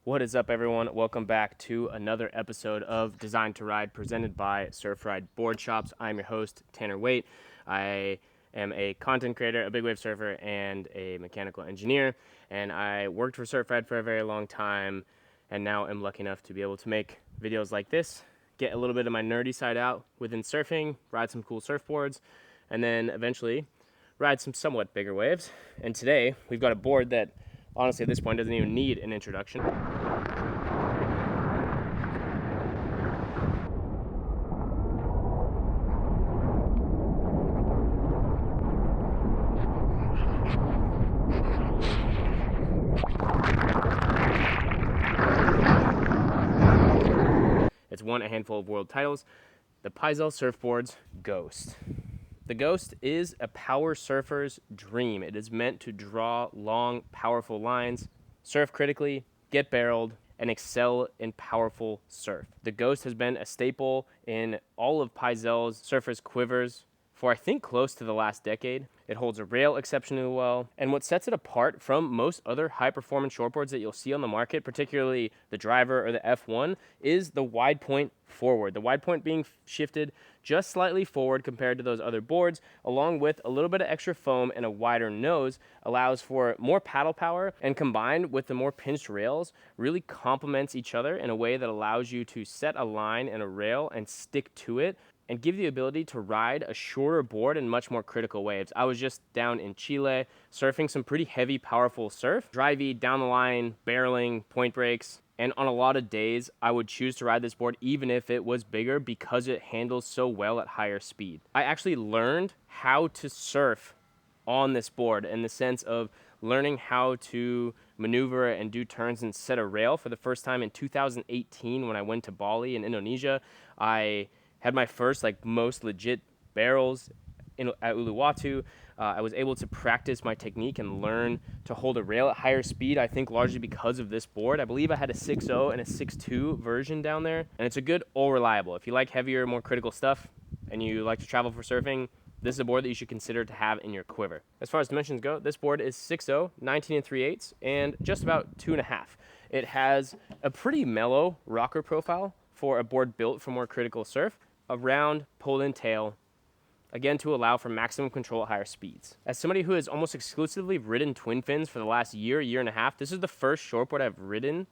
What is up, everyone? Welcome back to another episode of Design to Ride presented by Surf Ride Board Shops. I'm your host, Tanner Waite. I am a content creator, a big wave surfer, and a mechanical engineer. And I worked for Surf Ride for a very long time, and now I'm lucky enough to be able to make videos like this, get a little bit of my nerdy side out within surfing, ride some cool surfboards, and then eventually ride some somewhat bigger waves. And today, we've got a board that honestly, at this point, doesn't even need an introduction. It's won a handful of world titles. The Pyzel Surfboard's Ghost. The Ghost is a power surfer's dream. It is meant to draw long, powerful lines, surf critically, get barreled, and excel in powerful surf. The Ghost has been a staple in all of Pyzel's surfers' quivers for I think close to the last decade. It holds a rail exceptionally well, and what sets it apart from most other high-performance shortboards that you'll see on the market, particularly the Driver or the F1, is the wide point forward. The wide point being shifted just slightly forward compared to those other boards, along with a little bit of extra foam and a wider nose, allows for more paddle power, and combined with the more pinched rails, really complements each other in a way that allows you to set a line and a rail and stick to it and give the ability to ride a shorter board in much more critical waves. I was just down in Chile surfing some pretty heavy, powerful surf, drivey, down the line, barreling, point breaks, and on a lot of days, I would choose to ride this board even if it was bigger because it handles so well at higher speed. I actually learned how to surf on this board in the sense of learning how to maneuver and do turns and set a rail for the first time in 2018 when I went to Bali in Indonesia. I had my first, most legit barrels at Uluwatu. I was able to practice my technique and learn to hold a rail at higher speed, I think largely because of this board. I believe I had a 6.0 and a 6.2 version down there, and it's a good all reliable. If you like heavier, more critical stuff, and you like to travel for surfing, this is a board that you should consider to have in your quiver. As far as dimensions go, this board is 6.0, 19 3/8, and just about 2.5. It has a pretty mellow rocker profile for a board built for more critical surf, a round pulled-in tail, again to allow for maximum control at higher speeds. As somebody who has almost exclusively ridden twin fins for the last year and a half, this is the first shortboard I've ridden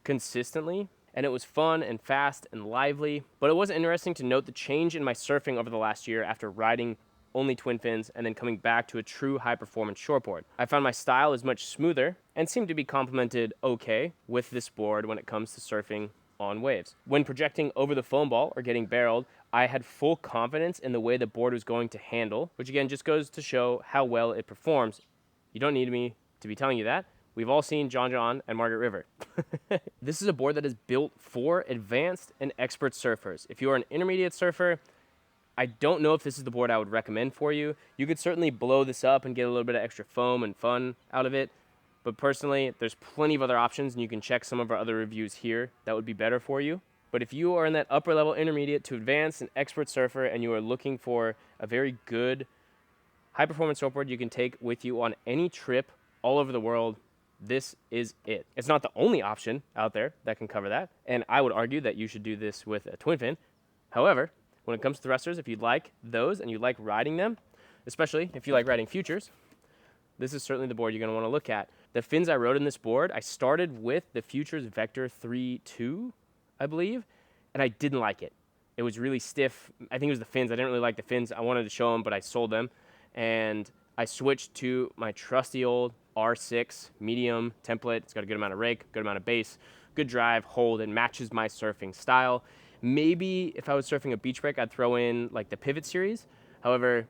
consistently, and it was fun and fast and lively, but it was interesting to note the change in my surfing over the last year after riding only twin fins and then coming back to a true high-performance shortboard. I found my style is much smoother and seemed to be complemented okay with this board when it comes to surfing on waves. When projecting over the foam ball or getting barreled, I had full confidence in the way the board was going to handle, which again just goes to show how well it performs. You don't need me to be telling you that. We've all seen John and Margaret River. This is a board that is built for advanced and expert surfers. If you are an intermediate surfer, I don't know if this is the board I would recommend for you. You could certainly blow this up and get a little bit of extra foam and fun out of it. But personally, there's plenty of other options, and you can check some of our other reviews here that would be better for you. But if you are in that upper level intermediate to advanced and expert surfer and you are looking for a very good high performance surfboard you can take with you on any trip all over the world, this is it. It's not the only option out there that can cover that, and I would argue that you should do this with a twin fin. However, when it comes to thrusters, if you'd like those and you like riding them, especially if you like riding futures, this is certainly the board you're going to want to look at. The fins I rode in this board, I started with the Futures Vector 3.2, I believe, and I didn't like it. It was really stiff. I think it was the fins. I didn't really like the fins. I wanted to show them, but I sold them. And I switched to my trusty old R6 medium template. It's got a good amount of rake, good amount of base, good drive, hold, and matches my surfing style. Maybe if I was surfing a beach break, I'd throw in the Pivot series. However,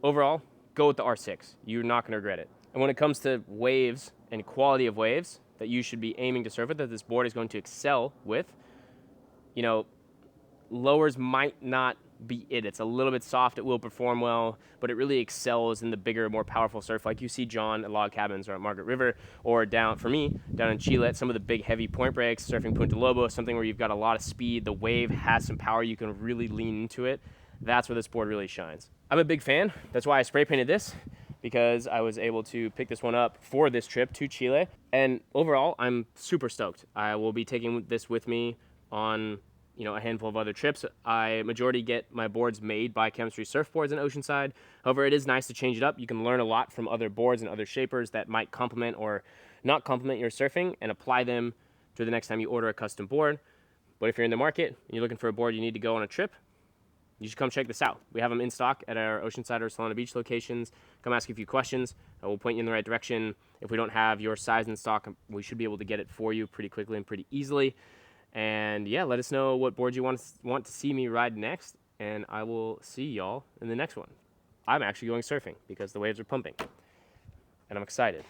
overall, go with the R6. You're not going to regret it. And when it comes to waves and quality of waves that you should be aiming to surf with, that this board is going to excel with, lowers might not be it. It's a little bit soft. It will perform well, but it really excels in the bigger, more powerful surf like you see John at log cabins or at Margaret River, or down in Chile at some of the big heavy point breaks, surfing Punta Lobo, something where you've got a lot of speed. The wave has some power. You can really lean into it. That's where this board really shines. I'm a big fan. That's why I spray painted this, because I was able to pick this one up for this trip to Chile. And overall, I'm super stoked. I will be taking this with me on a handful of other trips. I majority get my boards made by Chemistry Surfboards in Oceanside. However, it is nice to change it up. You can learn a lot from other boards and other shapers that might complement or not complement your surfing and apply them to the next time you order a custom board. But if you're in the market and you're looking for a board you need to go on a trip, you should come check this out. We have them in stock at our Oceanside or Solana Beach locations. Come ask a few questions. We'll point you in the right direction. If we don't have your size in stock, we should be able to get it for you pretty quickly and pretty easily. And yeah, let us know what board you want to see me ride next, and I will see y'all in the next one. I'm actually going surfing because the waves are pumping, and I'm excited.